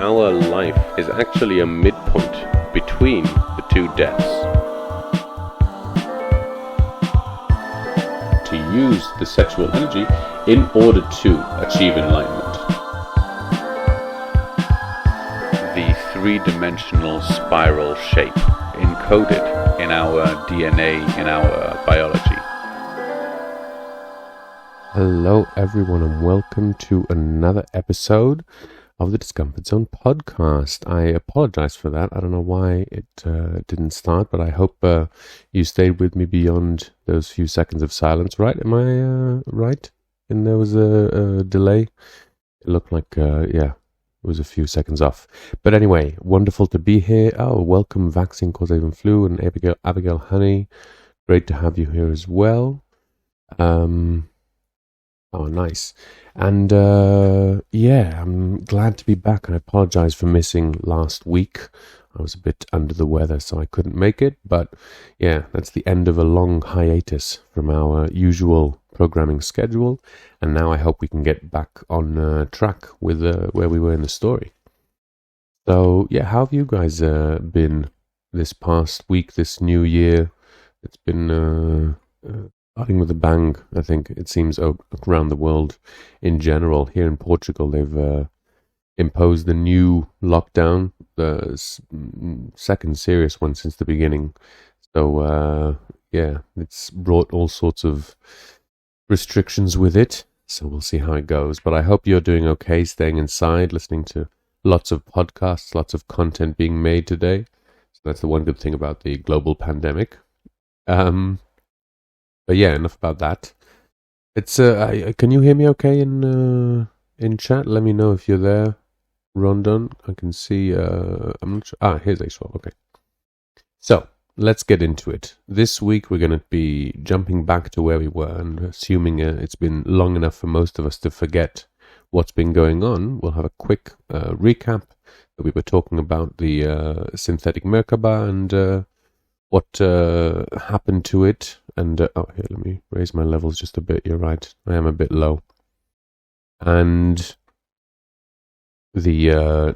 our life is actually a midpoint between the two deaths. To use the sexual energy in order to achieve enlightenment. The three-dimensional spiral shape encoded in our DNA, in our biology. Hello everyone and welcome to another episode of the Discomfort-Zone podcast. I apologize for that. I don't know why it didn't start, but I hope you stayed with me beyond those few seconds of silence, right? Am I right? And there was a delay? It looked like, it was a few seconds off. But anyway, wonderful to be here. Oh, welcome Vaccine Cause Avon Flu and Abigail Honey. Great to have you here as well. Oh, nice. And I'm glad to be back. I apologize for missing last week. I was a bit under the weather, so I couldn't make it. But yeah, that's the end of a long hiatus from our usual programming schedule. And now I hope we can get back on track with where we were in the story. So yeah, how have you guys been this past week, this new year? It's been starting with a bang, I think it seems, around the world in general. Here in Portugal, they've imposed the new lockdown, the second serious one since the beginning. So, it's brought all sorts of restrictions with it. So we'll see how it goes. But I hope you're doing okay, staying inside, listening to lots of podcasts, lots of content being made today. So that's the one good thing about the global pandemic. But yeah, enough about that. It's can you hear me okay in chat? Let me know if you're there, Rondon. I can see. I'm not sure. Here's Ashwell. Okay. So let's get into it. This week we're going to be jumping back to where we were, and assuming it's been long enough for most of us to forget what's been going on, we'll have a quick recap. That we were talking about the synthetic Merkaba and what happened to it. And, here, let me raise my levels just a bit. You're right. I am a bit low. And the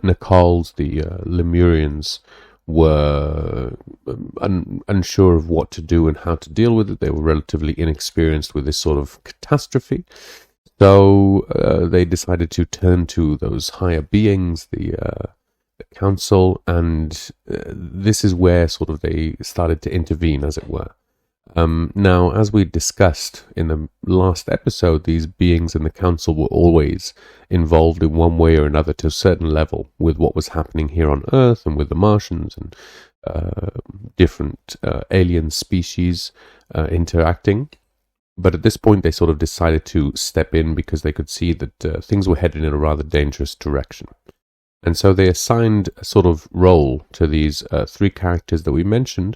Nakals, the Lemurians, were unsure of what to do and how to deal with it. They were relatively inexperienced with this sort of catastrophe. So they decided to turn to those higher beings, the council, and this is where sort of they started to intervene, as it were. Now, as we discussed in the last episode, these beings in the council were always involved in one way or another to a certain level with what was happening here on Earth and with the Martians and different alien species interacting. But at this point, they sort of decided to step in because they could see that things were headed in a rather dangerous direction. And so they assigned a sort of role to these three characters that we mentioned,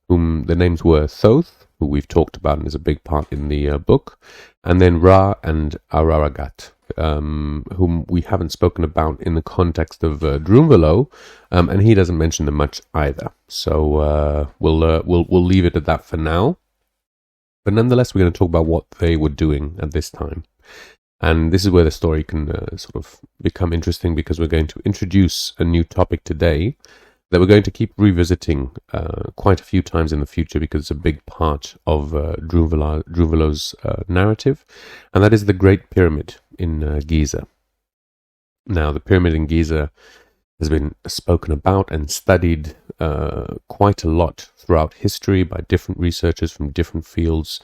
whom the names were Thoth, who we've talked about and is a big part in the book, and then Ra and Araragat, whom we haven't spoken about in the context of Drunvalo, and he doesn't mention them much either. So we'll leave it at that for now. But nonetheless, we're going to talk about what they were doing at this time. And this is where the story can sort of become interesting, because we're going to introduce a new topic today that we're going to keep revisiting quite a few times in the future, because it's a big part of Drunvalo's narrative, and that is the Great Pyramid in Giza. Now, the pyramid in Giza has been spoken about and studied quite a lot throughout history by different researchers from different fields,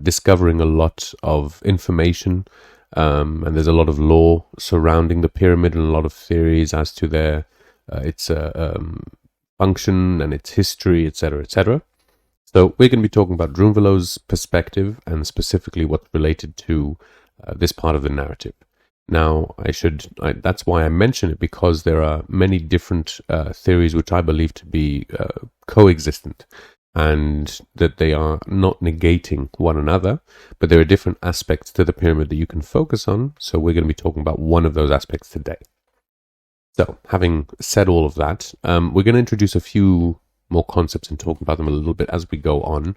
discovering a lot of information, and there's a lot of lore surrounding the pyramid and a lot of theories as to their its function and its history, etc., etc. So we're going to be talking about Drunvalo's perspective and specifically what's related to this part of the narrative. Now, that's why I mention it, because there are many different theories which I believe to be coexistent, and that they are not negating one another, but there are different aspects to the pyramid that you can focus on. So we're going to be talking about one of those aspects today. So, having said all of that, we're going to introduce a few more concepts and talk about them a little bit as we go on.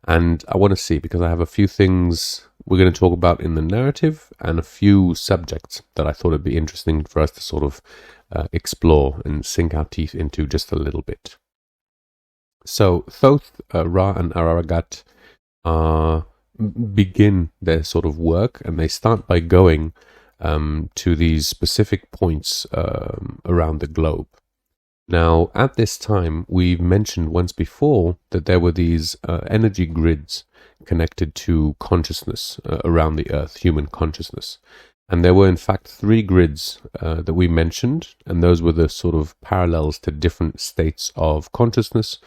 And I want to see, because I have a few things we're going to talk about in the narrative and a few subjects that I thought would be interesting for us to sort of explore and sink our teeth into just a little bit. So Thoth, Ra and Ararat begin their sort of work, and they start by going to these specific points around the globe. Now, at this time, we've mentioned once before that there were these energy grids connected to consciousness around the earth, human consciousness. And there were, in fact, 3 grids that we mentioned, and those were the sort of parallels to different states of consciousness.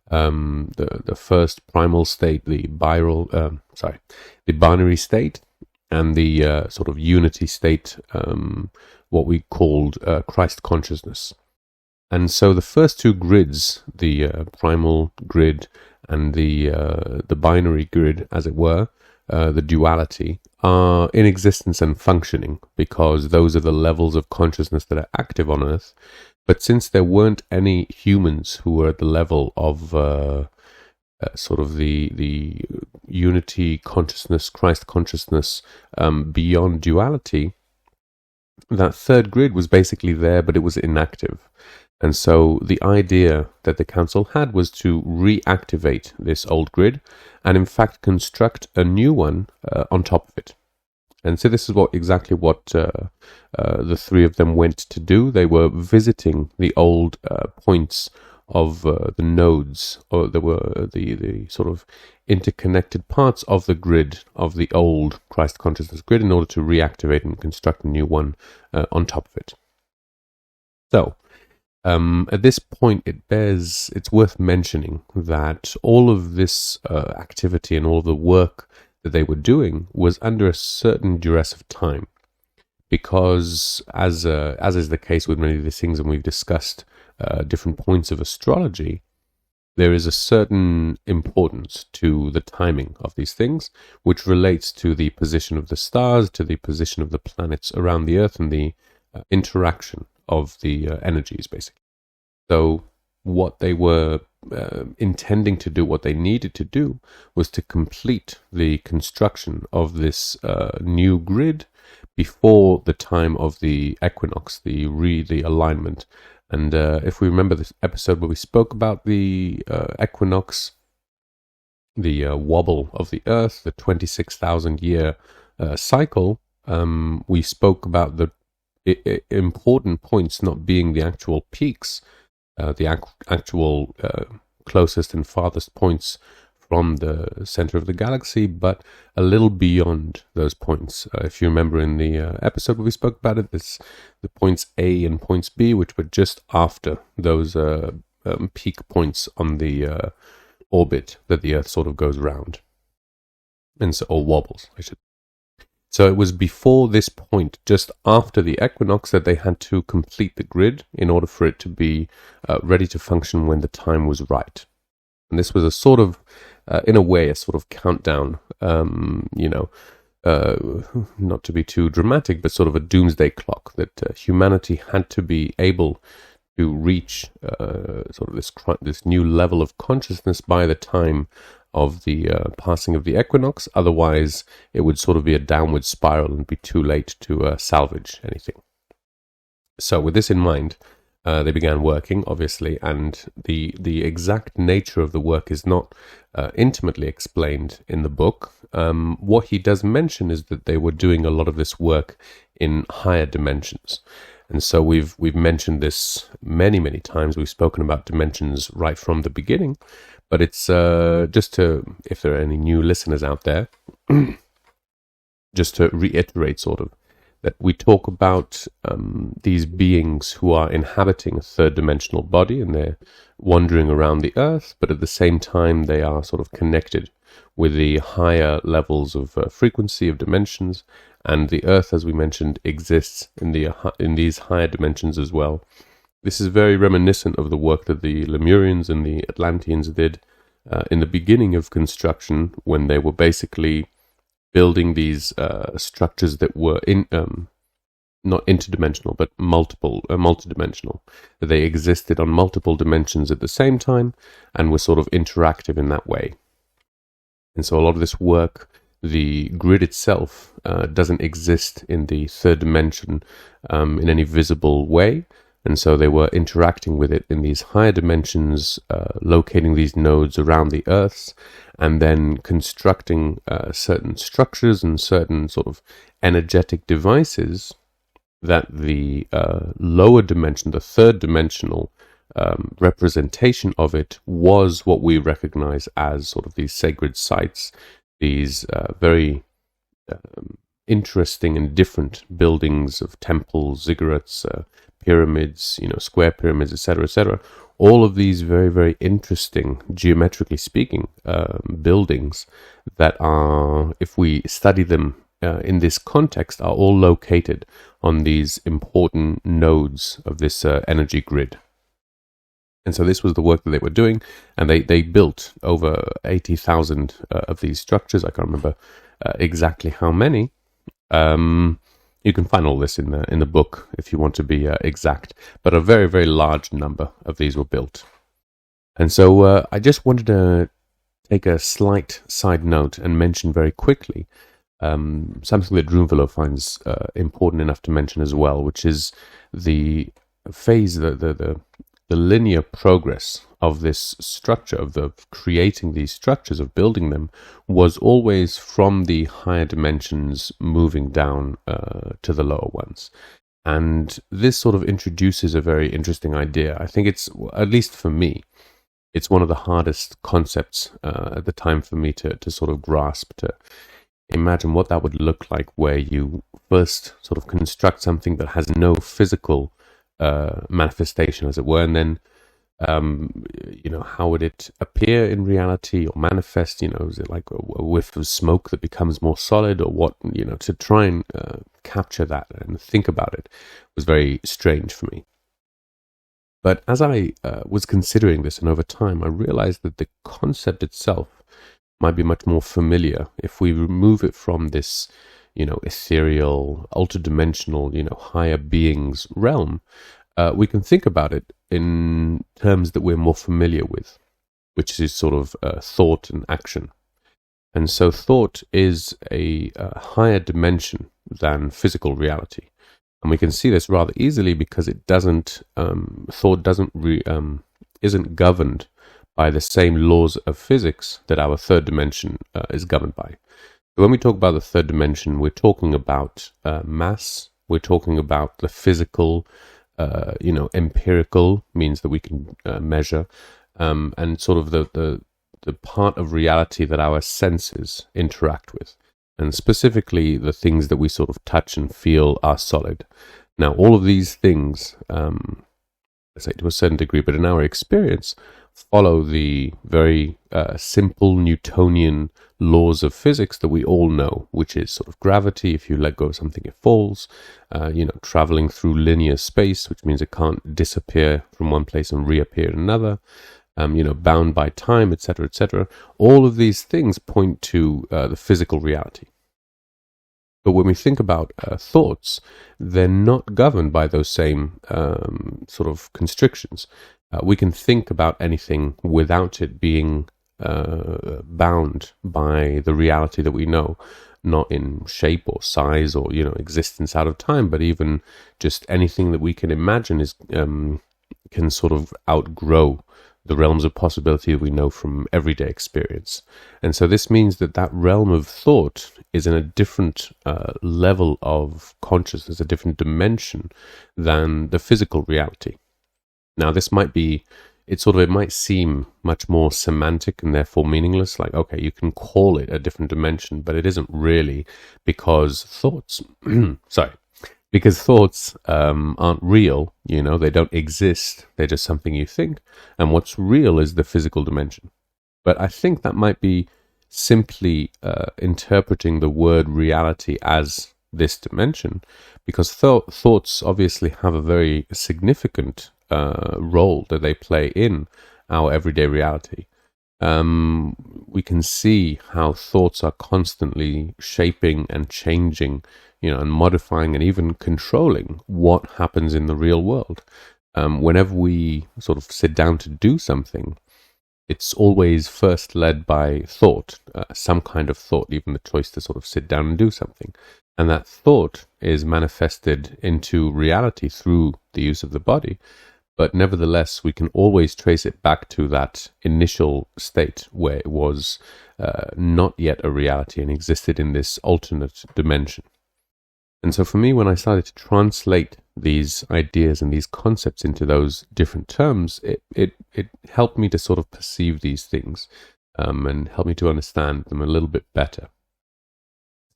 The first primal state, the binary state, and the sort of unity state, what we called Christ consciousness. And so the first 2 grids, the primal grid and the binary grid, as it were, the duality, are in existence and functioning because those are the levels of consciousness that are active on Earth. But since there weren't any humans who were at the level of sort of the unity consciousness, Christ consciousness, beyond duality, that third grid was basically there, but it was inactive. And so the idea that the council had was to reactivate this old grid and in fact construct a new one on top of it. And so this is exactly what the 3 of them went to do. They were visiting the old points of the nodes, or there were the sort of interconnected parts of the grid, of the old Christ consciousness grid, in order to reactivate and construct a new one on top of it. So, at this point, it's worth mentioning that all of this activity and all of the work that they were doing was under a certain duress of time, because as is the case with many of these things, and we've discussed different points of astrology, there is a certain importance to the timing of these things, which relates to the position of the stars, to the position of the planets around the Earth, and the interaction of the energies, basically. So what they were intending to do, what they needed to do, was to complete the construction of this new grid before the time of the equinox, the alignment. And if we remember this episode where we spoke about the equinox, the wobble of the Earth, the 26,000 year cycle, we spoke about the important points not being the actual peaks, the actual closest and farthest points from the center of the galaxy, but a little beyond those points. If you remember in the episode where we spoke about it, it's the points A and points B, which were just after those peak points on the orbit that the Earth sort of goes around, and so, or wobbles, I should. So it was before this point, just after the equinox, that they had to complete the grid in order for it to be ready to function when the time was right. And this was a sort of, in a way, a sort of countdown, not to be too dramatic, but sort of a doomsday clock that humanity had to be able to reach sort of this new level of consciousness by the time of the passing of the equinox. Otherwise, it would sort of be a downward spiral and be too late to salvage anything. So with this in mind, they began working, obviously, and the exact nature of the work is not intimately explained in the book. What he does mention is that they were doing a lot of this work in higher dimensions. And so we've mentioned this many, many times. We've spoken about dimensions right from the beginning. But it's just to, if there are any new listeners out there, just to reiterate sort of, that we talk about these beings who are inhabiting a third dimensional body, and they're wandering around the Earth, but at the same time they are sort of connected with the higher levels of frequency of dimensions, and the Earth, as we mentioned, exists in these higher dimensions as well. This is very reminiscent of the work that the Lemurians and the Atlanteans did in the beginning of construction, when they were basically building these structures that were not interdimensional, but multidimensional. They existed on multiple dimensions at the same time and were sort of interactive in that way. And so a lot of this work the grid itself doesn't exist in the third dimension in any visible way. And so they were interacting with it in these higher dimensions, locating these nodes around the Earths, and then constructing certain structures and certain sort of energetic devices that the lower dimension, the third dimensional representation of it, was what we recognize as sort of these sacred sites, these very interesting and different buildings of temples, ziggurats, pyramids, square pyramids, etc., all of these very, very interesting, geometrically speaking, buildings that are, if we study them in this context, are all located on these important nodes of this energy grid. And so this was the work that they were doing, and they built over 80,000 of these structures. I can't remember exactly how many. You can find all this in the book if you want to be exact, but a very, very large number of these were built. And so I just wanted to take a slight side note and mention very quickly something that Drunvalo finds important enough to mention as well, which is the phase, the linear progress of this structure, of the creating these structures, of building them, was always from the higher dimensions moving down to the lower ones. And this sort of introduces a very interesting idea. I think it's, at least for me, it's one of the hardest concepts at the time for me to sort of grasp, to imagine what that would look like, where you first sort of construct something that has no physical manifestation, as it were, and then how would it appear in reality or manifest? Is it like a whiff of smoke that becomes more solid, or what? To try and capture that and think about it was very strange for me. But as I was considering this, and over time, I realized that the concept itself might be much more familiar if we remove it from this, ethereal, ultra-dimensional, higher beings realm. We can think about it in terms that we're more familiar with, which is sort of thought and action. And so thought is a higher dimension than physical reality. And we can see this rather easily because it doesn't, thought isn't governed by the same laws of physics that our third dimension is governed by. So when we talk about the third dimension, we're talking about mass, we're talking about the physical, empirical, means that we can measure, and sort of the part of reality that our senses interact with. And specifically, the things that we sort of touch and feel are solid. Now, all of these things, let's say to a certain degree, but in our experience, follow the very simple Newtonian laws of physics that we all know, which is sort of gravity. If you let go of something, it falls. Traveling through linear space, which means it can't disappear from one place and reappear in another. Bound by time, etc., etc. All of these things point to the physical reality. But when we think about thoughts, they're not governed by those same sort of constrictions. We can think about anything without it being bound by the reality that we know, not in shape or size or existence out of time, but even just anything that we can imagine is can sort of outgrow the realms of possibility that we know from everyday experience. And so this means that that realm of thought is in a different level of consciousness, a different dimension than the physical reality. Now, this might be, it might seem much more semantic and therefore meaningless, like, okay, you can call it a different dimension, but it isn't really, because thoughts, because thoughts aren't real, they don't exist, they're just something you think, and what's real is the physical dimension. But I think that might be simply interpreting the word reality as this dimension, because thoughts obviously have a very significant role that they play in our everyday reality. We can see how thoughts are constantly shaping and changing, and modifying and even controlling what happens in the real world. Whenever we sort of sit down to do something, it's always first led by thought, some kind of thought, even the choice to sort of sit down and do something. And that thought is manifested into reality through the use of the body. But nevertheless, we can always trace it back to that initial state where it was not yet a reality and existed in this alternate dimension. And so for me, when I started to translate these ideas and these concepts into those different terms, it helped me to sort of perceive these things and help me to understand them a little bit better.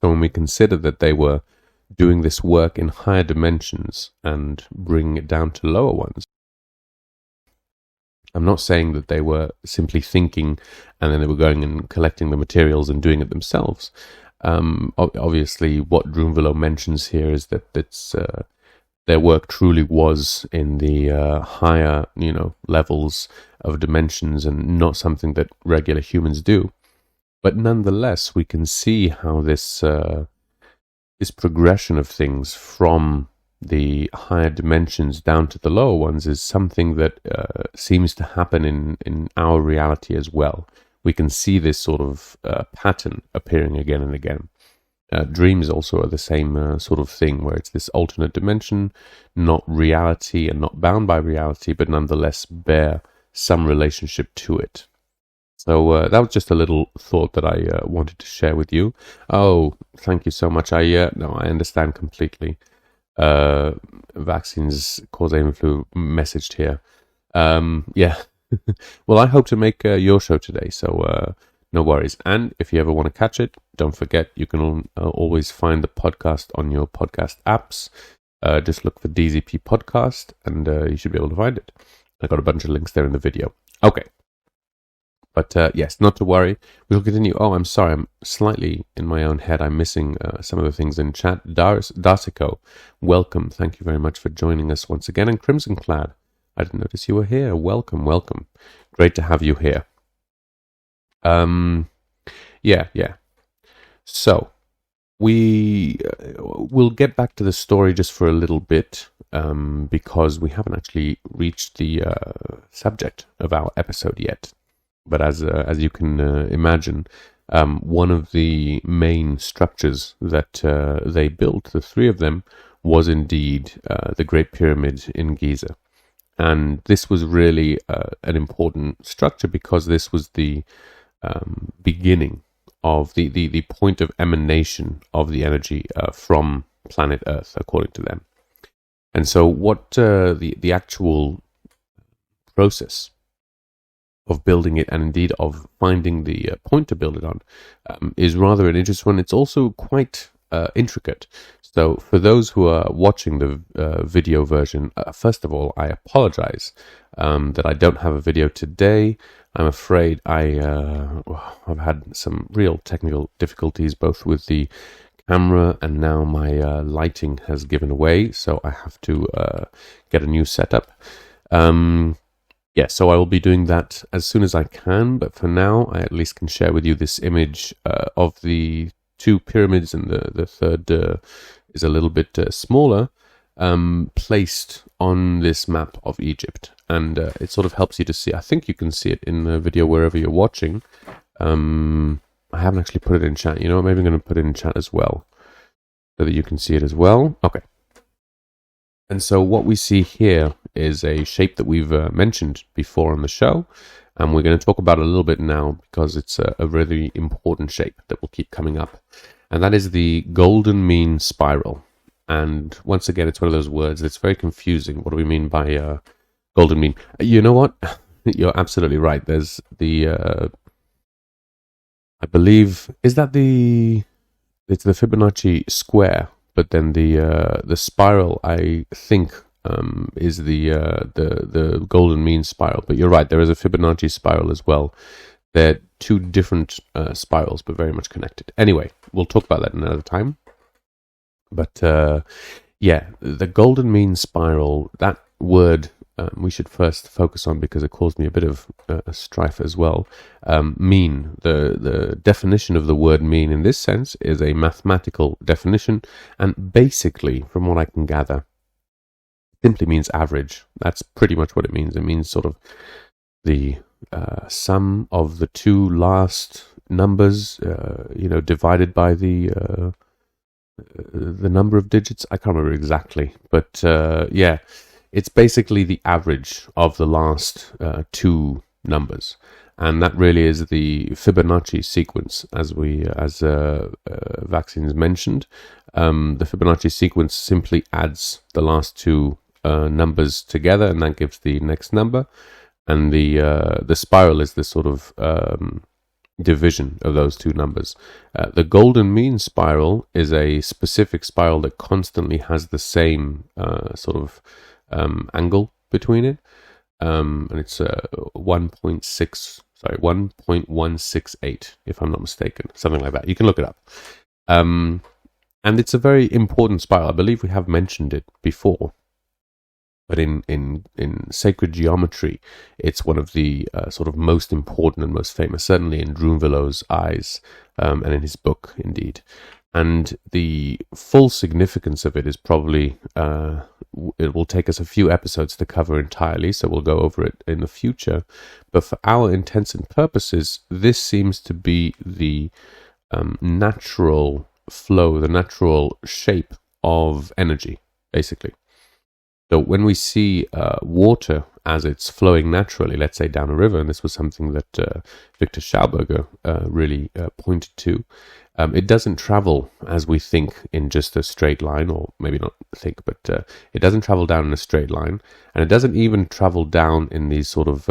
So when we consider that they were doing this work in higher dimensions and bringing it down to lower ones, I'm not saying that they were simply thinking and then they were going and collecting the materials and doing it themselves. Obviously, what Drunvalo mentions here is that their work truly was in the higher, levels of dimensions and not something that regular humans do. But nonetheless, we can see how this progression of things from the higher dimensions down to the lower ones is something that seems to happen in our reality as well. We can see this sort of pattern appearing again and again. Dreams also are the same sort of thing, where it's this alternate dimension, not reality and not bound by reality, but nonetheless bear some relationship to it. So that was just a little thought that I wanted to share with you. Oh, thank you so much. I understand completely. Vaccines cause avian flu messaged here. Yeah. Well, I hope to make your show today, so no worries. And if you ever want to catch it, don't forget, you can always find the podcast on your podcast apps. Just look for DZP podcast, and you should be able to find it. I got a bunch of links there in the video. Okay. But yes, not to worry. We'll continue. Oh, I'm sorry. I'm slightly in my own head. I'm missing some of the things in chat. Darsico, welcome. Thank you very much for joining us once again. And Crimson Clad, I didn't notice you were here. Welcome, welcome. Great to have you here. Yeah. So, we'll get back to the story just for a little bit, because we haven't actually reached the subject of our episode yet. But as you can imagine, one of the main structures that they built, the three of them, was indeed the Great Pyramid in Giza. And this was really an important structure because this was the beginning of the point of emanation of the energy from planet Earth, according to them. And so what the actual process of building it, and indeed of finding the point to build it on, is rather an interesting one. It's also quite intricate. So for those who are watching the video version, first of all, I apologize that I don't have a video today. I'm afraid I've had some real technical difficulties, both with the camera and now my lighting has given away, so I have to get a new setup. Yeah, so I will be doing that as soon as I can, but for now I at least can share with you this image of the two pyramids, and the third is a little bit smaller, placed on this map of Egypt. And it sort of helps you to see. I think you can see it in the video wherever you're watching. I haven't actually put it in chat. You know what? Maybe I'm going to put it in chat as well, so that you can see it as well. Okay. And so what we see here is a shape that we've mentioned before on the show, and we're going to talk about it a little bit now because it's a really important shape that will keep coming up, and that is the golden mean spiral. And once again, it's one of those words that's very confusing. What do we mean by golden mean? You know what? You're absolutely right. There's the, I believe, is that it's the Fibonacci square, but then the spiral, I think, is the golden mean spiral. But you're right, there is a Fibonacci spiral as well. They're two different spirals, but very much connected. Anyway, we'll talk about that another time. But yeah, the golden mean spiral, that word we should first focus on because it caused me a bit of strife as well. Mean, the definition of the word mean in this sense is a mathematical definition, and basically, from what I can gather, simply means average. That's pretty much what it means. It means sort of the sum of the two last numbers, divided by the number of digits. I can't remember exactly, but yeah, it's basically the average of the last two numbers. And that really is the Fibonacci sequence, as Vaccines mentioned. The Fibonacci sequence simply adds the last two numbers together, and that gives the next number. And the spiral is this sort of division of those two numbers. The golden mean spiral is a specific spiral that constantly has the same sort of angle between it. And it's 1.168, if I'm not mistaken, something like that. You can look it up. And it's a very important spiral. I believe we have mentioned it before, but in sacred geometry, it's one of the sort of most important and most famous, certainly in Drunvalo's eyes, and in his book, indeed. And the full significance of it is probably, it will take us a few episodes to cover entirely, so we'll go over it in the future. But for our intents and purposes, this seems to be the natural flow, the natural shape of energy, basically. So when we see water as it's flowing naturally, let's say down a river, and this was something that Victor Schauberger really pointed to, it doesn't travel as we think in just a straight line, or maybe not think, but it doesn't travel down in a straight line, and it doesn't even travel down in these sort of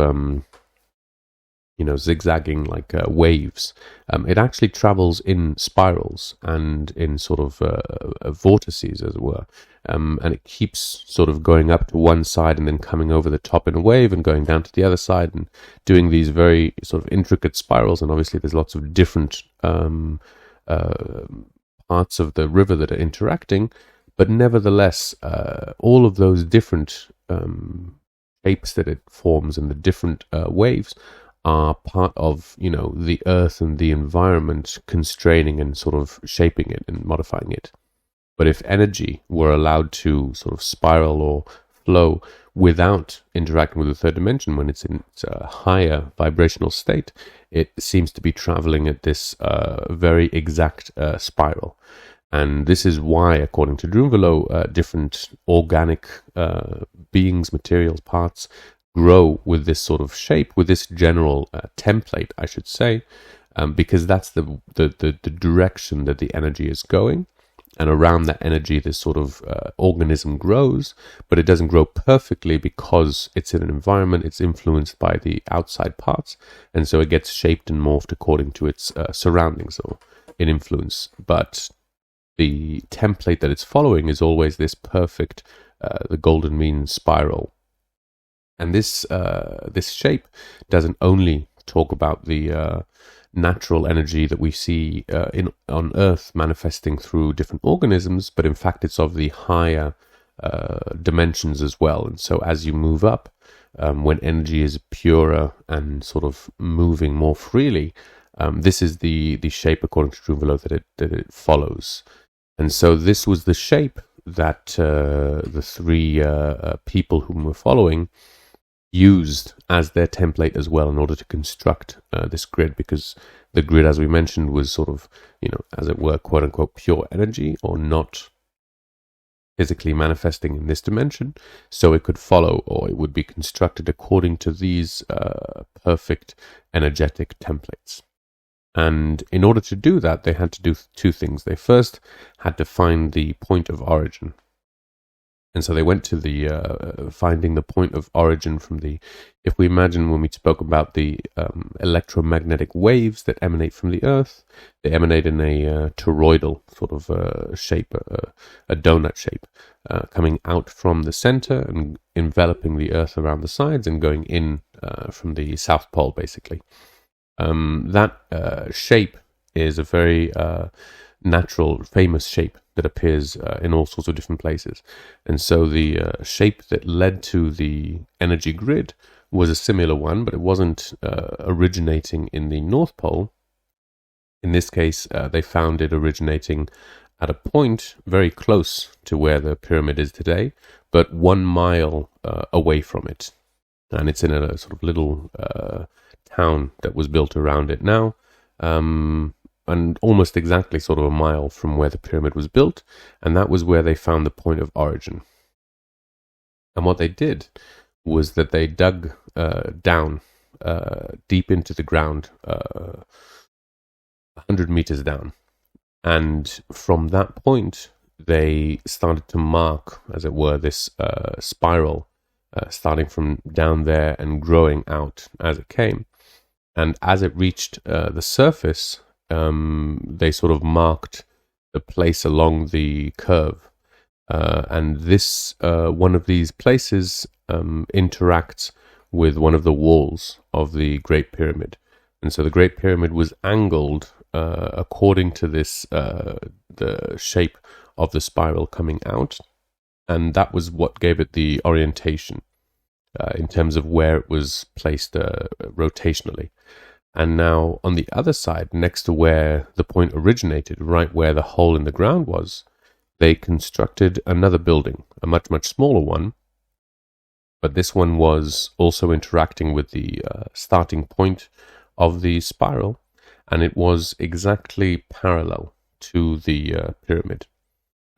zigzagging like waves. It actually travels in spirals and in sort of vortices, as it were. And it keeps sort of going up to one side and then coming over the top in a wave and going down to the other side and doing these very sort of intricate spirals. And obviously there's lots of different parts of the river that are interacting, but nevertheless, all of those different shapes that it forms and the different waves are part of, the earth and the environment constraining and sort of shaping it and modifying it. But if energy were allowed to sort of spiral or flow without interacting with the third dimension, when it's in a higher vibrational state, it seems to be traveling at this very exact spiral. And this is why, according to Drunvalo, different organic beings, materials, parts, grow with this sort of shape, with this general template, I should say, because that's the direction that the energy is going. And around that energy, this sort of organism grows, but it doesn't grow perfectly because it's in an environment, it's influenced by the outside parts, and so it gets shaped and morphed according to its surroundings or in influence. But the template that it's following is always this perfect, the golden mean spiral. And this shape doesn't only talk about the natural energy that we see on Earth manifesting through different organisms, but in fact it's of the higher dimensions as well. And so as you move up, when energy is purer and sort of moving more freely, this is the shape, according to Drunvalo, that it follows. And so this was the shape that the three people whom we're following used as their template as well in order to construct this grid, because the grid, as we mentioned, was sort of, as it were, quote unquote, pure energy, or not physically manifesting in this dimension, so it could follow, or it would be constructed according to these perfect energetic templates. And in order to do that, they had to do two things. They first had to find the point of origin. And so they went to the finding the point of origin from the, if we imagine when we spoke about the electromagnetic waves that emanate from the Earth, they emanate in a toroidal sort of shape, a donut shape, coming out from the center and enveloping the Earth around the sides and going in from the South Pole, basically. That shape is a very natural, famous shape that appears in all sorts of different places. And so the shape that led to the energy grid was a similar one, but it wasn't originating in the North Pole. In this case, they found it originating at a point very close to where the pyramid is today, but 1 mile away from it. and it's in a sort of little town that was built around it now, and almost exactly sort of a mile from where the pyramid was built, and that was where they found the point of origin. And what they did was that they dug down deep into the ground, 100 meters down, and from that point they started to mark, as it were, this spiral, starting from down there and growing out as it came. And as it reached the surface, they sort of marked the place along the curve. And this one of these places interacts with one of the walls of the Great Pyramid. And so the Great Pyramid was angled according to this, the shape of the spiral coming out. And that was what gave it the orientation in terms of where it was placed rotationally. And now on the other side, next to where the point originated, right where the hole in the ground was, they constructed another building, a much, much smaller one. But this one was also interacting with the starting point of the spiral, and it was exactly parallel to the pyramid.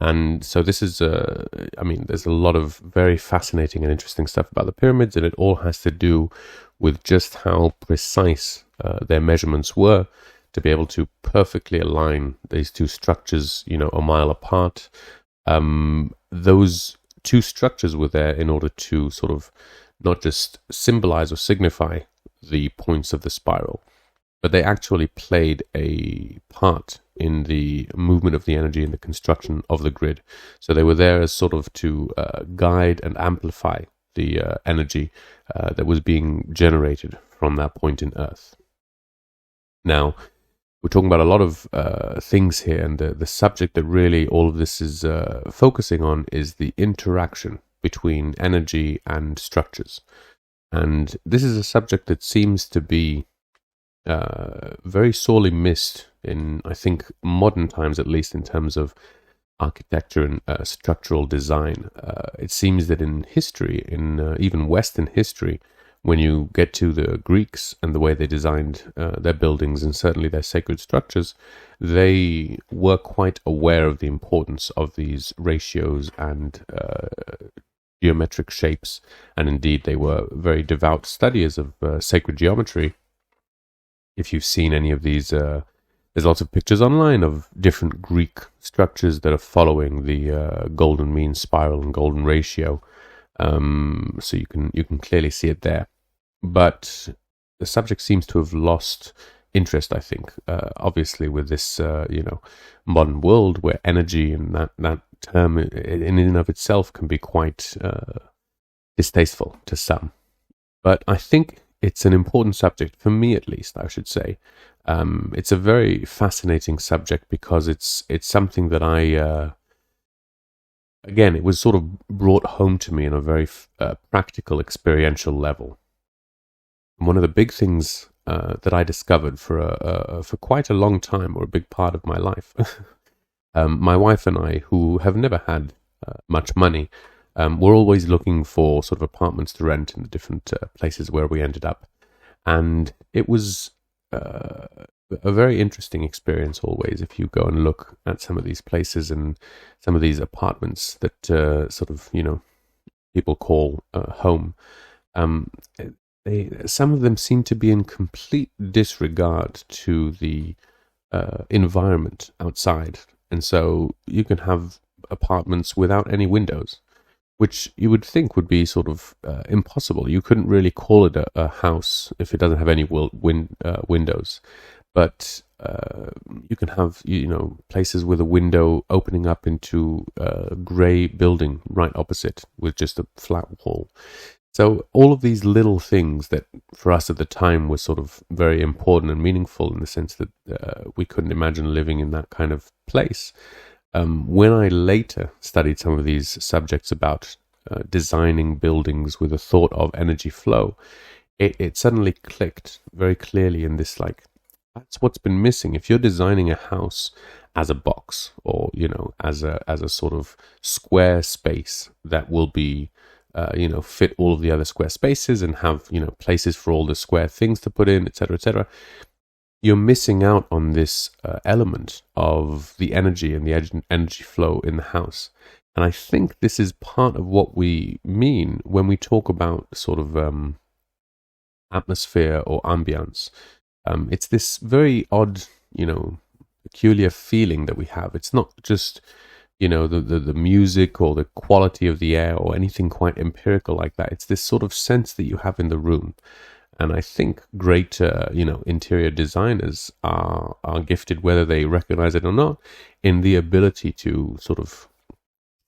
And so this is, there's a lot of very fascinating and interesting stuff about the pyramids, and it all has to do with just how precise their measurements were to be able to perfectly align these two structures, a mile apart. Those two structures were there in order to sort of not just symbolize or signify the points of the spiral, but they actually played a part in the movement of the energy and the construction of the grid. So they were there as sort of to guide and amplify the energy that was being generated from that point in Earth. Now, we're talking about a lot of things here, and the subject that really all of this is focusing on is the interaction between energy and structures. And this is a subject that seems to be very sorely missed in, I think, modern times, at least in terms of architecture and structural design. It seems that in history, in even Western history, when you get to the Greeks and the way they designed their buildings and certainly their sacred structures, they were quite aware of the importance of these ratios and geometric shapes. And indeed, they were very devout studiers of sacred geometry. If you've seen any of these, there's lots of pictures online of different Greek structures that are following the golden mean spiral and golden ratio. So you can clearly see it there. But the subject seems to have lost interest, I think, obviously with this, modern world where energy and that term in and of itself can be quite distasteful to some. But I think it's an important subject, for me at least, I should say. It's a very fascinating subject because it's something that again, it was sort of brought home to me on a very practical, experiential level. And one of the big things that I discovered for quite a long time, or a big part of my life, my wife and I, who have never had much money, we're always looking for sort of apartments to rent in the different places where we ended up. And it was a very interesting experience always if you go and look at some of these places and some of these apartments that sort of, people call home. Some of them seem to be in complete disregard to the environment outside. And so you can have apartments without any windows, which you would think would be sort of impossible. You couldn't really call it a house if it doesn't have any windows. But you can have, places with a window opening up into a grey building right opposite with just a flat wall. So all of these little things that for us at the time were sort of very important and meaningful in the sense that we couldn't imagine living in that kind of place. When I later studied some of these subjects about designing buildings with a thought of energy flow, it suddenly clicked very clearly in this, that's what's been missing. If you're designing a house as a box or, as a sort of square space that will be fit all of the other square spaces and have, places for all the square things to put in, etc., etc., you're missing out on this element of the energy and the energy flow in the house. And I think this is part of what we mean when we talk about sort of atmosphere or ambience. It's this very odd, peculiar feeling that we have. It's not just, the music or the quality of the air or anything quite empirical like that. It's this sort of sense that you have in the room. And I think great, interior designers are gifted, whether they recognize it or not, in the ability to sort of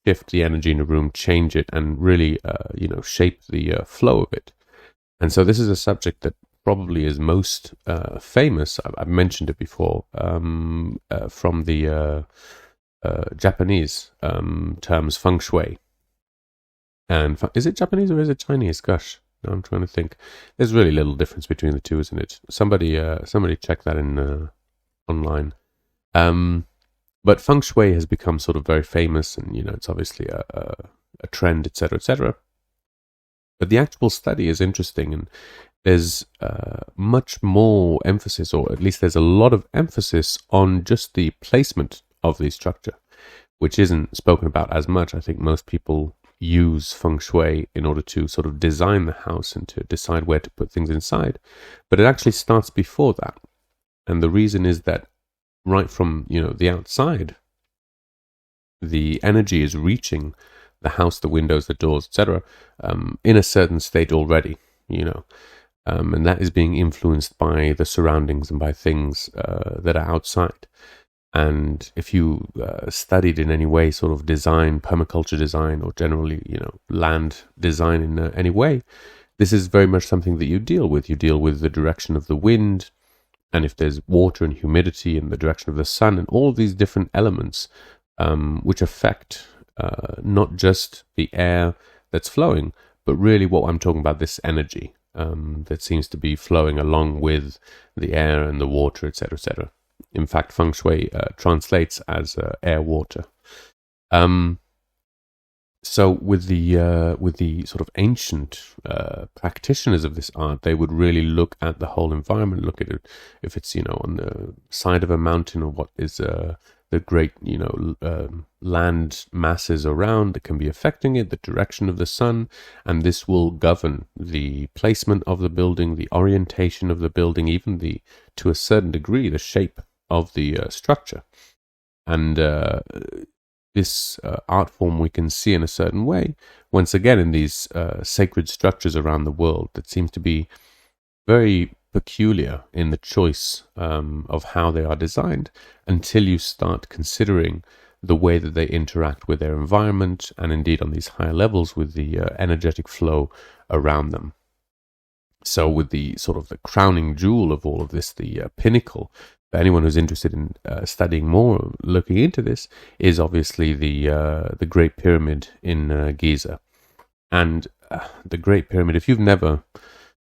shift the energy in a room, change it, and really, shape the flow of it. And so this is a subject that probably is most famous. I've mentioned it before, from the Japanese terms Feng Shui. And is it Japanese or is it Chinese? Gosh, no, I'm trying to think. There's really little difference between the two, isn't it? Somebody check that in online. But Feng Shui has become sort of very famous, and it's obviously a trend, etc., etc. But the actual study is interesting, and there's much more emphasis, or at least there's a lot of emphasis on just the placement of the structure, which isn't spoken about as much. I think most people use Feng Shui in order to sort of design the house and to decide where to put things inside. But it actually starts before that. And the reason is that right from, the outside, the energy is reaching the house, the windows, the doors, etc., in a certain state already, and that is being influenced by the surroundings and by things that are outside. And if you studied in any way sort of design, permaculture design, or generally, land design in any way, this is very much something that you deal with. You deal with the direction of the wind, and if there's water and humidity, and the direction of the sun, and all of these different elements which affect not just the air that's flowing, but really what I'm talking about, this energy that seems to be flowing along with the air and the water, etc., etc. In fact, Feng Shui translates as air-water. So with the sort of ancient practitioners of this art, they would really look at the whole environment, look at it if it's on the side of a mountain, or what is the great land masses around that can be affecting it, the direction of the sun, and this will govern the placement of the building, the orientation of the building, even to a certain degree the shape of the structure. And this art form we can see in a certain way, once again, in these sacred structures around the world that seems to be very peculiar in the choice of how they are designed, until you start considering the way that they interact with their environment, and indeed on these higher levels with the energetic flow around them. So with the sort of the crowning jewel of all of this, the pinnacle, for anyone who's interested in studying more, looking into this, is obviously the Great Pyramid in Giza. And the Great Pyramid, if you've never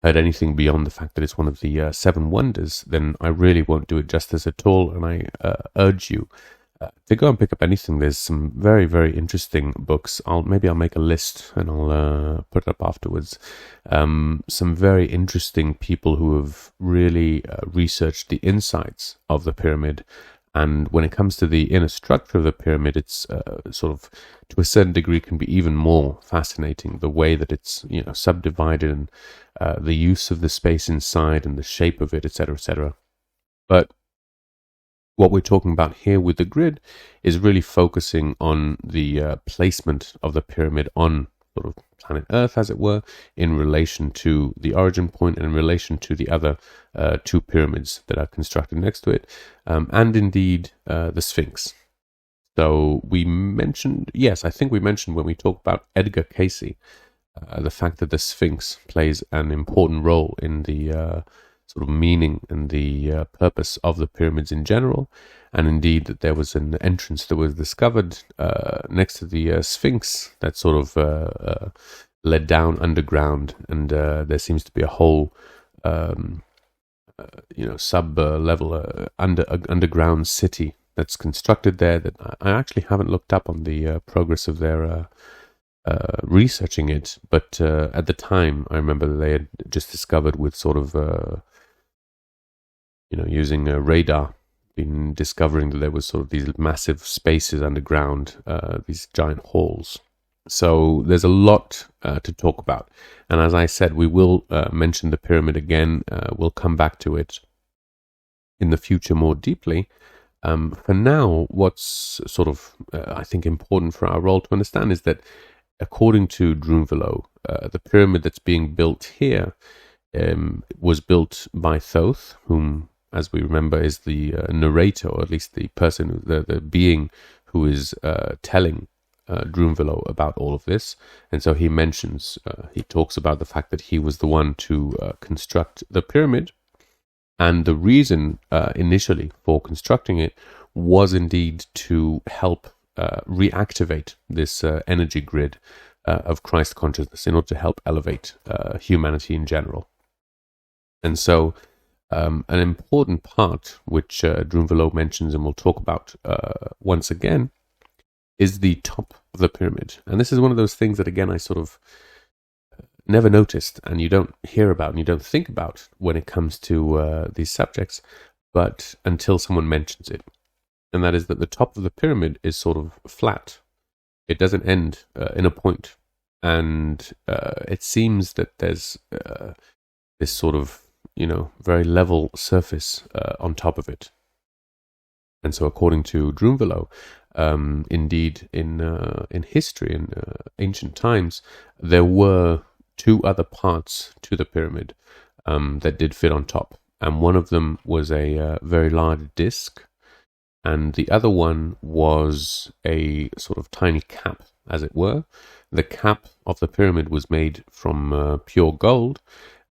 heard anything beyond the fact that it's one of the seven wonders, then I really won't do it justice at all, and I urge you to go and pick up anything. There's some very, very interesting books. Maybe I'll make a list and I'll put it up afterwards. Some very interesting people who have really researched the insides of the pyramid. And when it comes to the inner structure of the pyramid, it's sort of, to a certain degree, can be even more fascinating. The way that it's, subdivided, and the use of the space inside and the shape of it, etc., etc. But what we're talking about here with the grid is really focusing on the placement of the pyramid on sort of planet Earth, as it were, in relation to the origin point and in relation to the other two pyramids that are constructed next to it, and indeed the Sphinx. So we mentioned, I think we mentioned when we talked about Edgar Cayce, the fact that the Sphinx plays an important role in the sort of meaning and the purpose of the pyramids in general, and indeed that there was an entrance that was discovered next to the Sphinx that sort of led down underground, and there seems to be a whole sub level underground city that's constructed there that I actually haven't looked up on the progress of their researching it, but at the time, I remember they had just discovered with sort of, using a radar, been discovering that there was sort of these massive spaces underground, these giant halls. So there's a lot to talk about. And as I said, we will mention the pyramid again. We'll come back to it in the future more deeply. For now, what's sort of, I think, important for our role to understand is that according to Drunvalo, the pyramid that's being built here was built by Thoth, whom, as we remember, is the narrator, or at least the person, the being who is telling Drunvalo about all of this. And so he mentions, he talks about the fact that he was the one to construct the pyramid. And the reason initially for constructing it was indeed to help reactivate this energy grid of Christ consciousness in order to help elevate humanity in general. And so an important part, which Drunvalo mentions and we'll talk about once again, is the top of the pyramid. And this is one of those things that, again, I sort of never noticed, and you don't hear about and you don't think about when it comes to these subjects, but until someone mentions it. And that is that the top of the pyramid is sort of flat. It doesn't end in a point. And it seems that there's this sort of, very level surface on top of it. And so according to Drunvalo, indeed in history, in ancient times, there were two other parts to the pyramid that did fit on top. And one of them was a very large disc, and the other one was a sort of tiny cap, as it were. The cap of the pyramid was made from pure gold,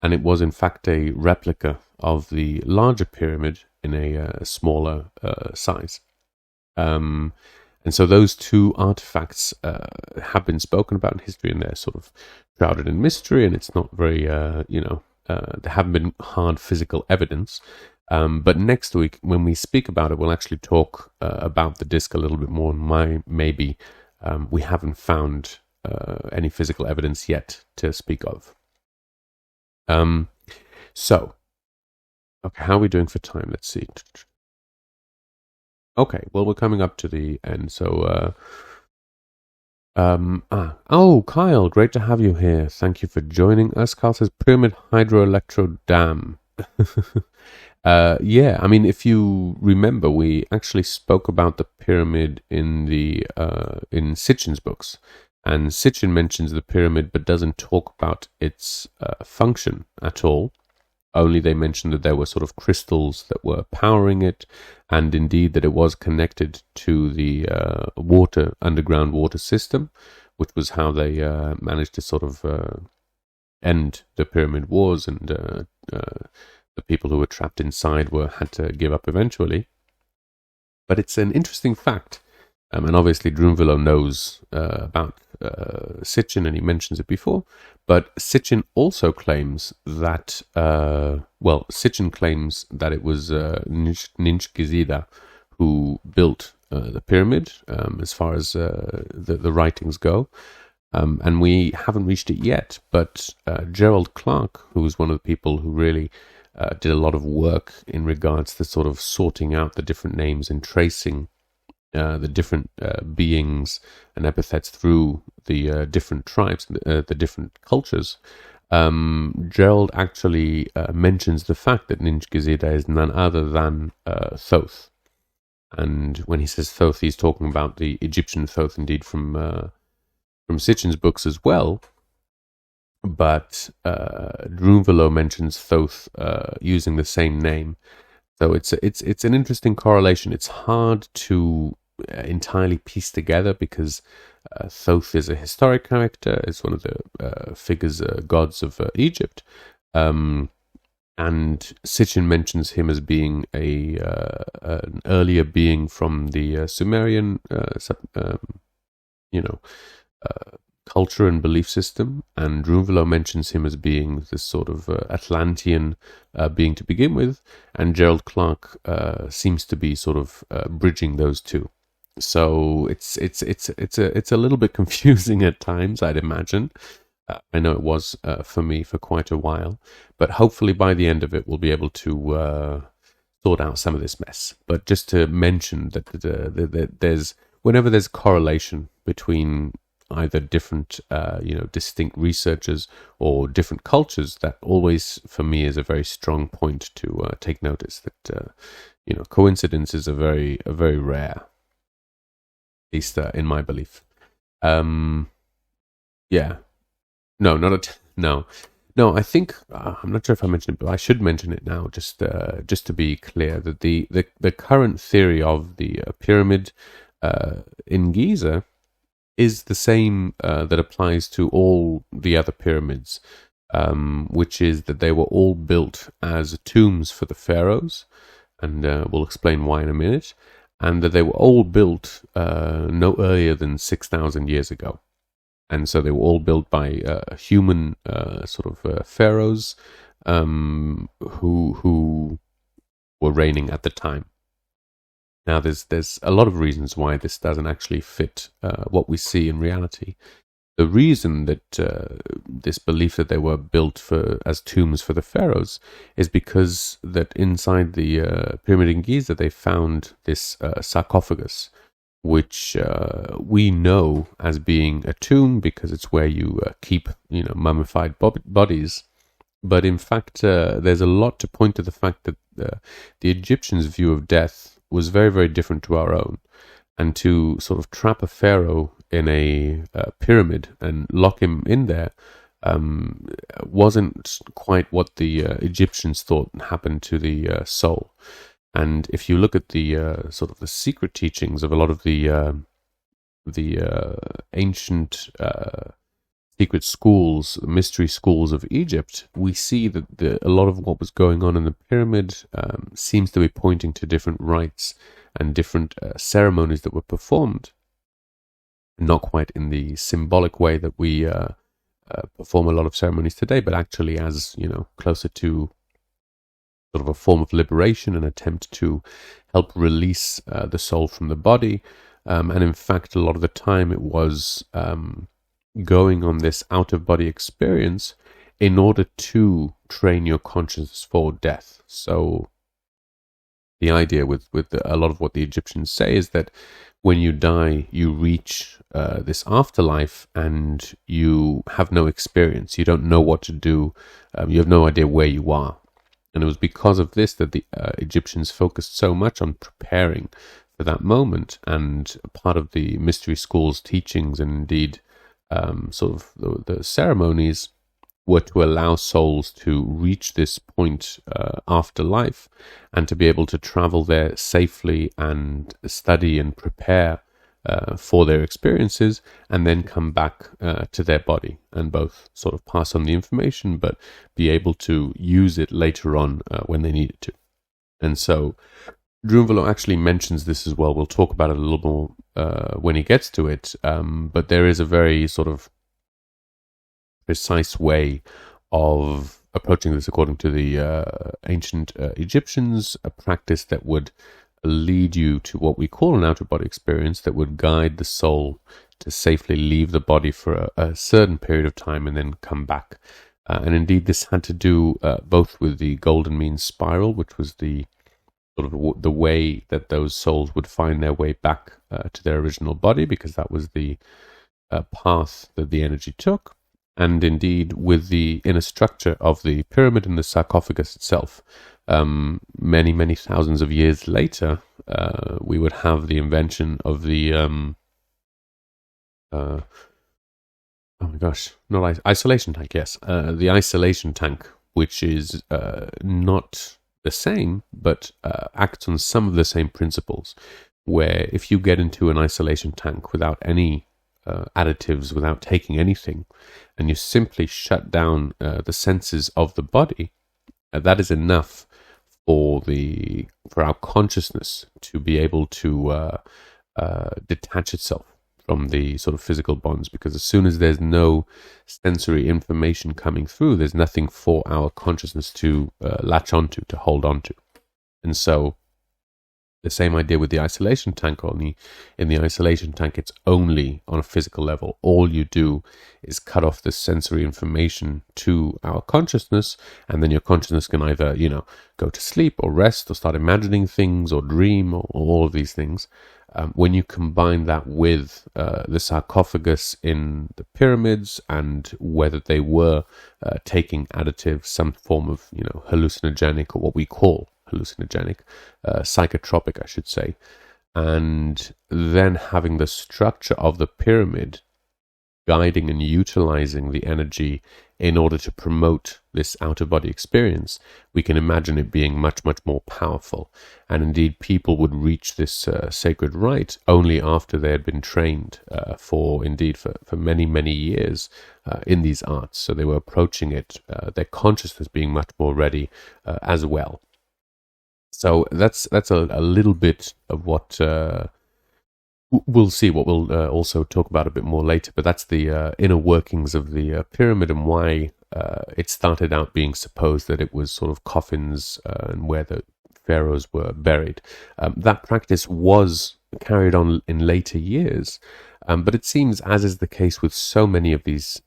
and it was in fact a replica of the larger pyramid in a smaller size. And so those two artifacts have been spoken about in history, and they're sort of shrouded in mystery, and it's not very, there haven't been hard physical evidence. But next week, when we speak about it, we'll actually talk about the disc a little bit more. Maybe we haven't found any physical evidence yet to speak of. So, okay, how are we doing for time? Let's see. Okay, well, we're coming up to the end, so, Kyle, great to have you here. Thank you for joining us. Kyle says, Pyramid Hydroelectro Dam. Yeah, I mean, if you remember, we actually spoke about the pyramid in in Sitchin's books, and Sitchin mentions the pyramid but doesn't talk about its function at all. Only they mentioned that there were sort of crystals that were powering it, and indeed that it was connected to the underground water system, which was how they managed to sort of end the pyramid wars, and the people who were trapped inside had to give up eventually. But it's an interesting fact, and obviously Drunvalo knows about Sitchin, and he mentions it before. But Sitchin also claims that, Sitchin claims that it was Ninshgizida who built the pyramid, as far as the writings go. And we haven't reached it yet, but Gerald Clark, who was one of the people who really did a lot of work in regards to sort of sorting out the different names and tracing the different beings and epithets through the different tribes, the different cultures. Gerald actually mentions the fact that Ninshgizida is none other than Thoth. And when he says Thoth, he's talking about the Egyptian Thoth, indeed, from Sitchin's books as well. But Drunvalo mentions Thoth using the same name. So it's an interesting correlation. It's hard to entirely piece together because Thoth is a historic character. It's one of the figures, gods of Egypt. And Sitchin mentions him as being an earlier being from the Sumerian, culture and belief system, and Drunvalo mentions him as being this sort of Atlantean being to begin with, and Gerald Clark seems to be sort of bridging those two. So it's a little bit confusing at times, I'd imagine. I know it was for me for quite a while, but hopefully by the end of it, we'll be able to sort out some of this mess. But just to mention that there's whenever there's correlation between either different, distinct researchers or different cultures, that always for me is a very strong point to take notice that coincidences are very rare, at least in my belief. Yeah. No, no. No, I think I'm not sure if I mentioned it, but I should mention it now, just to be clear that the current theory of the pyramid in Giza is the same that applies to all the other pyramids, which is that they were all built as tombs for the pharaohs, and we'll explain why in a minute, and that they were all built no earlier than 6,000 years ago. And so they were all built by human pharaohs who were reigning at the time. Now, there's a lot of reasons why this doesn't actually fit what we see in reality. The reason that this belief that they were built as tombs for the pharaohs is because that inside the pyramid in Giza they found this sarcophagus, which we know as being a tomb because it's where you keep, mummified bodies. But in fact, there's a lot to point to the fact that the Egyptians' view of death was very, very different to our own. And to sort of trap a pharaoh in a pyramid and lock him in there wasn't quite what the Egyptians thought happened to the soul. And if you look at the sort of the secret teachings of a lot of the ancient secret schools, mystery schools of Egypt, we see that a lot of what was going on in the pyramid seems to be pointing to different rites and different ceremonies that were performed, not quite in the symbolic way that we perform a lot of ceremonies today, but actually as, closer to sort of a form of liberation, an attempt to help release the soul from the body. And in fact, a lot of the time it was going on this out-of-body experience in order to train your consciousness for death. So the idea with a lot of what the Egyptians say is that when you die, you reach this afterlife and you have no experience. You don't know what to do. You have no idea where you are. And it was because of this that the Egyptians focused so much on preparing for that moment. And part of the mystery school's teachings and indeed sort of the ceremonies were to allow souls to reach this point after life and to be able to travel there safely and study and prepare for their experiences and then come back to their body and both sort of pass on the information but be able to use it later on when they needed to. And so Drunvalo actually mentions this as well. We'll talk about it a little more when he gets to it, but there is a very sort of precise way of approaching this according to the ancient Egyptians, a practice that would lead you to what we call an out-of-body experience that would guide the soul to safely leave the body for a certain period of time and then come back. And indeed, this had to do both with the golden mean spiral, which was the sort of the way that those souls would find their way back to their original body, because that was the path that the energy took. And indeed, with the inner structure of the pyramid and the sarcophagus itself, many, many thousands of years later, we would have the invention of the isolation tank. Yes, the isolation tank, which is not the same, but acts on some of the same principles. Where if you get into an isolation tank without any additives, without taking anything, and you simply shut down the senses of the body, that is enough for our consciousness to be able to detach itself from the sort of physical bonds, because as soon as there's no sensory information coming through, there's nothing for our consciousness to latch onto, to hold onto. And so The same idea with the isolation tank. Only in the isolation tank, it's only on a physical level. All you do is cut off the sensory information to our consciousness, and then your consciousness can either, go to sleep or rest or start imagining things or dream or all of these things. When you combine that with the sarcophagus in the pyramids, and whether they were taking additives, some form of hallucinogenic, or what we call hallucinogenic, psychotropic, I should say, and then having the structure of the pyramid guiding and utilizing the energy in order to promote this out-of-body experience, we can imagine it being much, much more powerful. And indeed, people would reach this sacred rite only after they had been trained for many, many years in these arts. So they were approaching it, their consciousness being much more ready as well. So that's a little bit of what we'll see, what we'll also talk about a bit more later. But that's the inner workings of the pyramid, and why it started out being supposed that it was sort of coffins and where the pharaohs were buried. That practice was carried on in later years, but it seems, as is the case with so many of these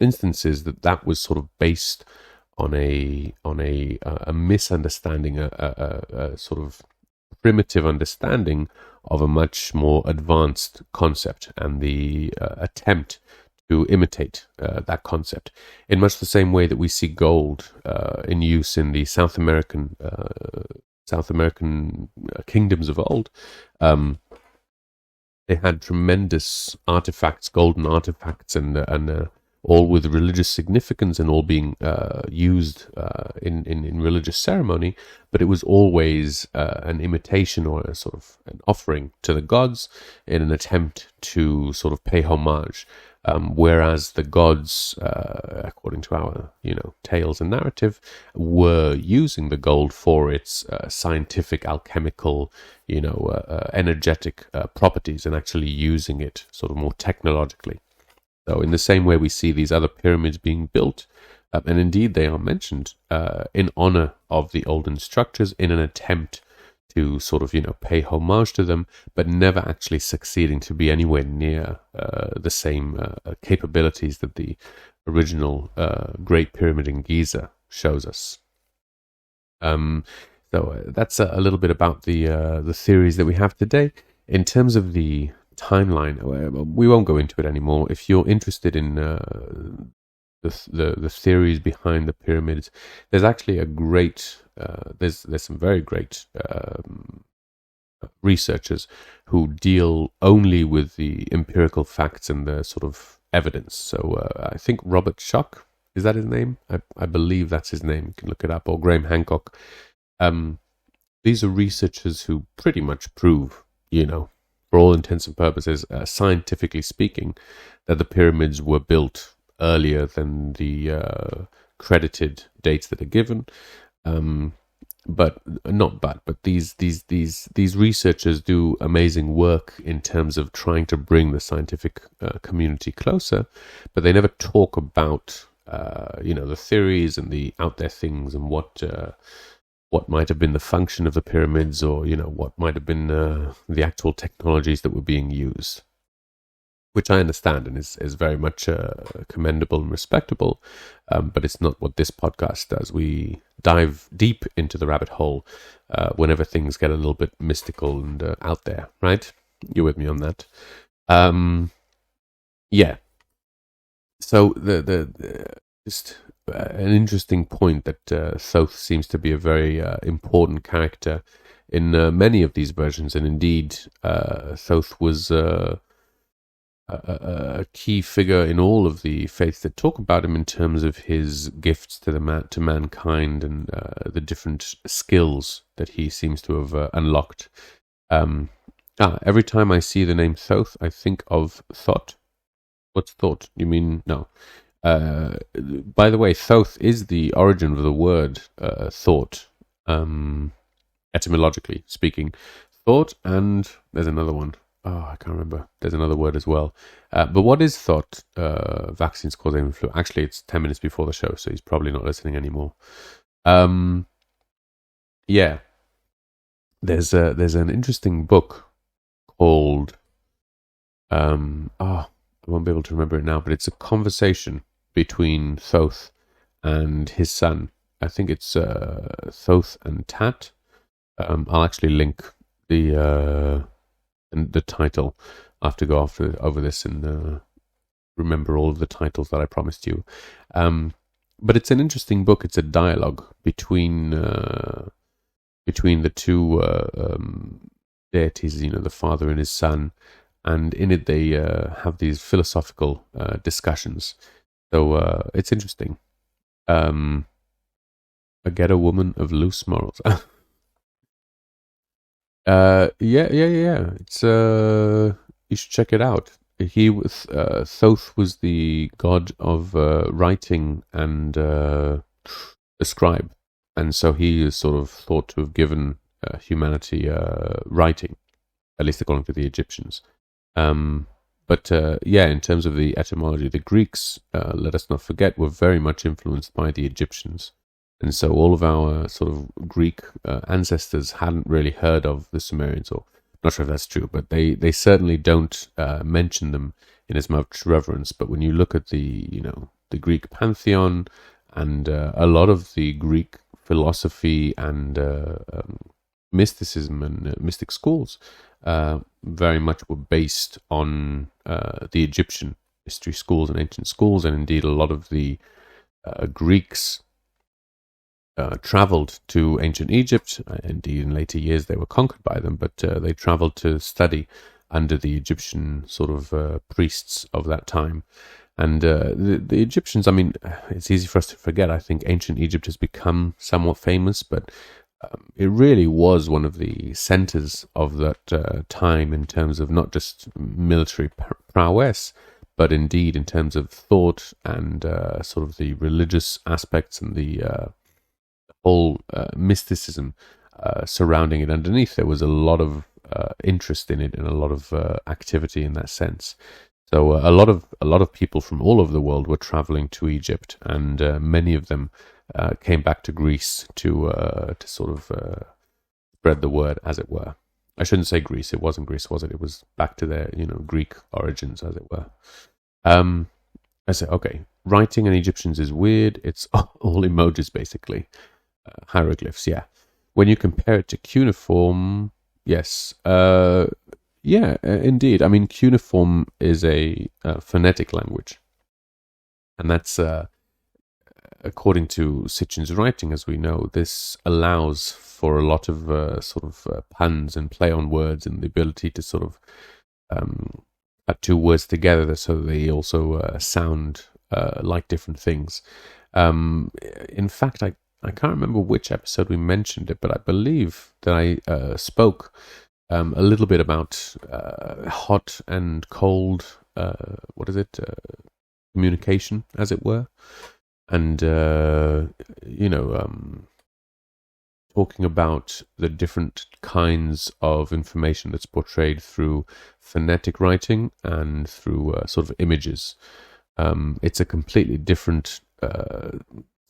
instances, that was sort of based on a misunderstanding, a sort of primitive understanding of a much more advanced concept, and the attempt to imitate that concept, in much the same way that we see gold in use in the South American kingdoms of old. They had tremendous artifacts, golden artifacts, and all with religious significance, and all being used in religious ceremony, but it was always an imitation, or a sort of an offering to the gods in an attempt to sort of pay homage. Whereas the gods, according to our tales and narrative, were using the gold for its scientific, alchemical, energetic properties, and actually using it sort of more technologically. So in the same way, we see these other pyramids being built, and indeed they are mentioned in honor of the olden structures, in an attempt to sort of pay homage to them, but never actually succeeding to be anywhere near the same capabilities that the original Great Pyramid in Giza shows us. So that's a little bit about the theories that we have today. In terms of the timeline, we won't go into it anymore. If you're interested in the theories behind the pyramids, there's actually a great there's some very great researchers who deal only with the empirical facts and the sort of evidence. So I think Robert Schoch, is that his name? I believe that's his name. You can look it up. Or Graham Hancock. These are researchers who pretty much prove, for all intents and purposes, scientifically speaking, that the pyramids were built earlier than the credited dates that are given. But these researchers do amazing work in terms of trying to bring the scientific community closer, but they never talk about the theories and the out there things, and what might have been the function of the pyramids, or what might have been the actual technologies that were being used, which I understand and is very much commendable and respectable, but it's not what this podcast does. We dive deep into the rabbit hole whenever things get a little bit mystical and out there, right? You're with me on that. Yeah. So the just an interesting point that Thoth seems to be a very important character in many of these versions, and indeed Thoth was a key figure in all of the faiths that talk about him, in terms of his gifts to mankind, and the different skills that he seems to have unlocked. Every time I see the name Thoth, I think of Thoth. What's Thoth? You mean no? By the way, Thoth is the origin of the word thought, etymologically speaking. Thought, and there's another one. Oh, I can't remember. There's another word as well. But what is thought? Vaccines cause avian flu. Actually, it's 10 minutes before the show, so he's probably not listening anymore. Yeah. there's an interesting book called I won't be able to remember it now, but it's a conversation between Thoth and his son. I think it's Thoth and Tat. I'll actually link the title. I have to go over this and remember all of the titles that I promised you. But it's an interesting book. It's a dialogue between the two deities, the father and his son, and in it they have these philosophical discussions. So it's interesting. A ghetto woman of loose morals. Yeah. It's you should check it out. Thoth was the god of writing and the scribe, and so he is sort of thought to have given humanity writing, at least according to the Egyptians. But in terms of the etymology, the Greeks, let us not forget, were very much influenced by the Egyptians. And so all of our sort of Greek ancestors hadn't really heard of the Sumerians, or I'm not sure if that's true, but they certainly don't mention them in as much reverence. But when you look at the Greek pantheon and a lot of the Greek philosophy and mysticism and mystic schools very much were based on the Egyptian mystery schools and ancient schools, and indeed a lot of the Greeks traveled to ancient Egypt. Indeed, in later years they were conquered by them, but they traveled to study under the Egyptian sort of priests of that time. And the Egyptians, I mean, it's easy for us to forget. I think ancient Egypt has become somewhat famous, but it really was one of the centers of that time in terms of not just military prowess, but indeed in terms of thought and sort of the religious aspects and the whole mysticism surrounding it. Underneath, there was a lot of interest in it and a lot of activity in that sense. So a lot of people from all over the world were traveling to Egypt, and many of them came back to Greece to sort of spread the word, as it were. I shouldn't say Greece. It wasn't Greece, was it? It was back to their Greek origins, as it were. I said, okay, writing in Egyptians is weird. It's all emojis, basically. Hieroglyphs, yeah. When you compare it to cuneiform, yes. Indeed. I mean, cuneiform is a phonetic language. And that's, according to Sitchin's writing, as we know, this allows for a lot of puns and play on words, and the ability to sort of add two words together so they also sound like different things. In fact, I can't remember which episode we mentioned it, but I believe that I spoke a little bit about hot and cold, communication, as it were. And, talking about the different kinds of information that's portrayed through phonetic writing and through sort of images. It's a completely different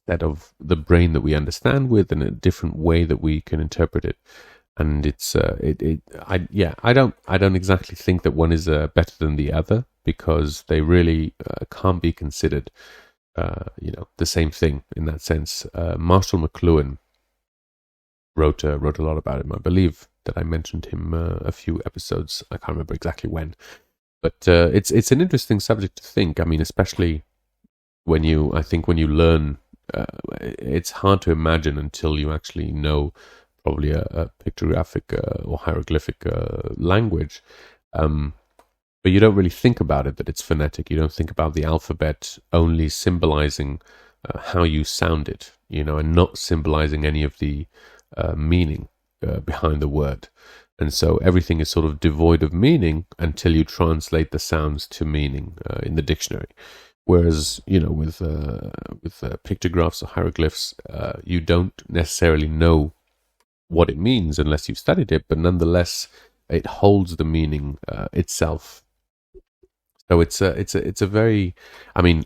set of the brain that we understand with, and a different way that we can interpret it. And it's I don't exactly think that one is better than the other, because they really can't be considered the same thing in that sense. Marshall McLuhan wrote a lot about him. I believe that I mentioned him a few episodes. I can't remember exactly when, but it's an interesting subject to think. I mean, especially when you learn. It's hard to imagine until you actually know probably a pictographic or hieroglyphic language. But you don't really think about it, that it's phonetic. You don't think about the alphabet only symbolizing how you sound it, and not symbolizing any of the meaning behind the word. And so everything is sort of devoid of meaning until you translate the sounds to meaning in the dictionary. Whereas, with pictographs or hieroglyphs, you don't necessarily know what it means unless you've studied it, but nonetheless, it holds the meaning itself. So it's a very, I mean,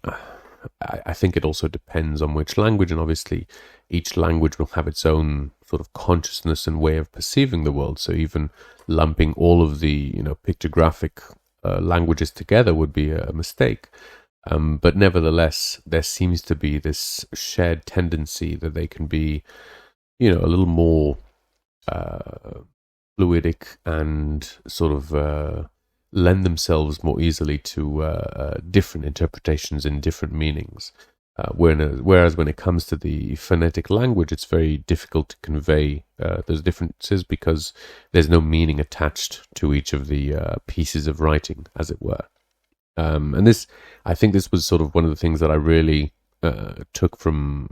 I think it also depends on which language, and obviously each language will have its own sort of consciousness and way of perceiving the world. So even lumping all of the pictographic languages together would be a mistake. But nevertheless, there seems to be this shared tendency that they can be, a little more fluidic and sort of lend themselves more easily to different interpretations and different meanings. Whereas when it comes to the phonetic language, it's very difficult to convey those differences because there's no meaning attached to each of the pieces of writing, as it were. And I think this was sort of one of the things that I really took from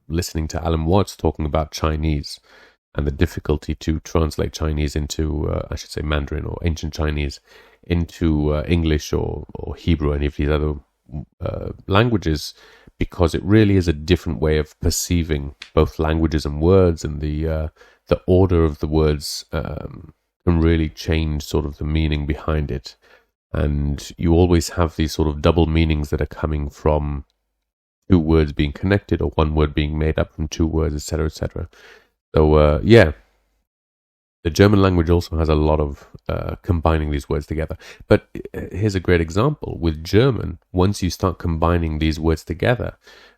listening to Alan Watts talking about Chinese and the difficulty to translate Chinese into, I should say Mandarin or ancient Chinese, into English or Hebrew, any of these other languages, because it really is a different way of perceiving both languages and words, and the order of the words can really change sort of the meaning behind it. And you always have these sort of double meanings that are coming from two words being connected or one word being made up from two words, etc., etc. So, the German language also has a lot of combining these words together. But here's a great example. With German, once you start combining these words together,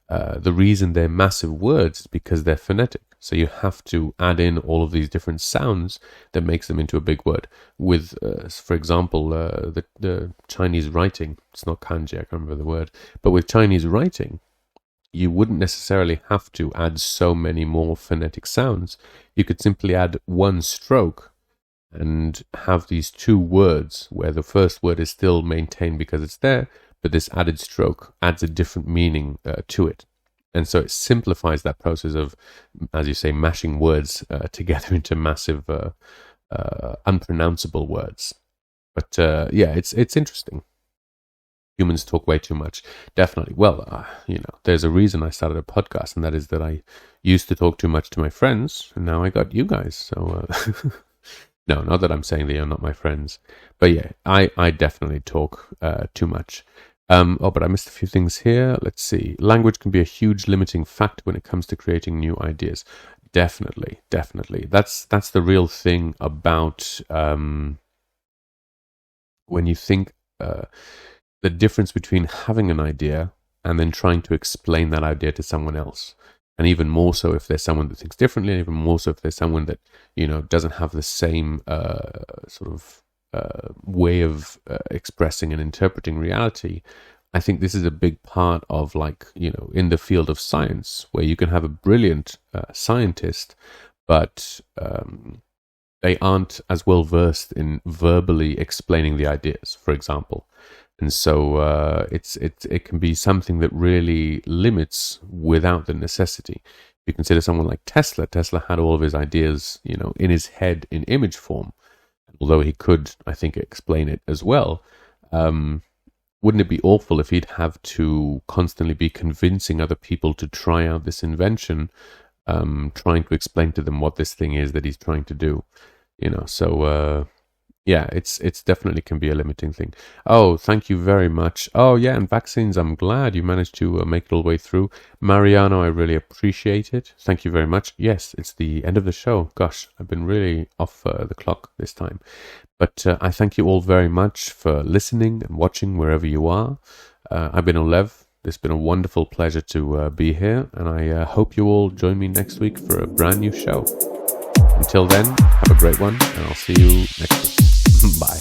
the reason they're massive words is because they're phonetic. So you have to add in all of these different sounds that makes them into a big word. With, for example, the Chinese writing, it's not kanji, I can't remember the word, but with Chinese writing, you wouldn't necessarily have to add so many more phonetic sounds. You could simply add one stroke and have these two words where the first word is still maintained because it's there, but this added stroke adds a different meaning to it. And so it simplifies that process of, as you say, mashing words together into massive, unpronounceable words. But it's interesting. Humans talk way too much. Definitely. Well, there's a reason I started a podcast, and that is that I used to talk too much to my friends, and now I got you guys. So, no, not that I'm saying that you're not my friends. But yeah, I definitely talk too much. But I missed a few things here. Let's see. Language can be a huge limiting factor when it comes to creating new ideas. Definitely. That's the real thing about when you think the difference between having an idea and then trying to explain that idea to someone else. And even more so if there's someone that thinks differently, and even more so if there's someone that, doesn't have the same sort of way of expressing and interpreting reality. I think this is a big part of, in the field of science, where you can have a brilliant scientist, but they aren't as well versed in verbally explaining the ideas, for example. And so it can be something that really limits without the necessity. If you consider someone like Tesla had all of his ideas, in his head in image form. Although he could, I think, explain it as well. Wouldn't it be awful if he'd have to constantly be convincing other people to try out this invention, trying to explain to them what this thing is that he's trying to do? So it's definitely can be a limiting thing. Oh, thank you very much. Oh, yeah, and vaccines, I'm glad you managed to make it all the way through. Mariano, I really appreciate it. Thank you very much. Yes, it's the end of the show. Gosh, I've been really off the clock this time. But I thank you all very much for listening and watching wherever you are. I've been Olev. It's been a wonderful pleasure to be here, and I hope you all join me next week for a brand new show. Until then, have a great one, and I'll see you next week. Bye.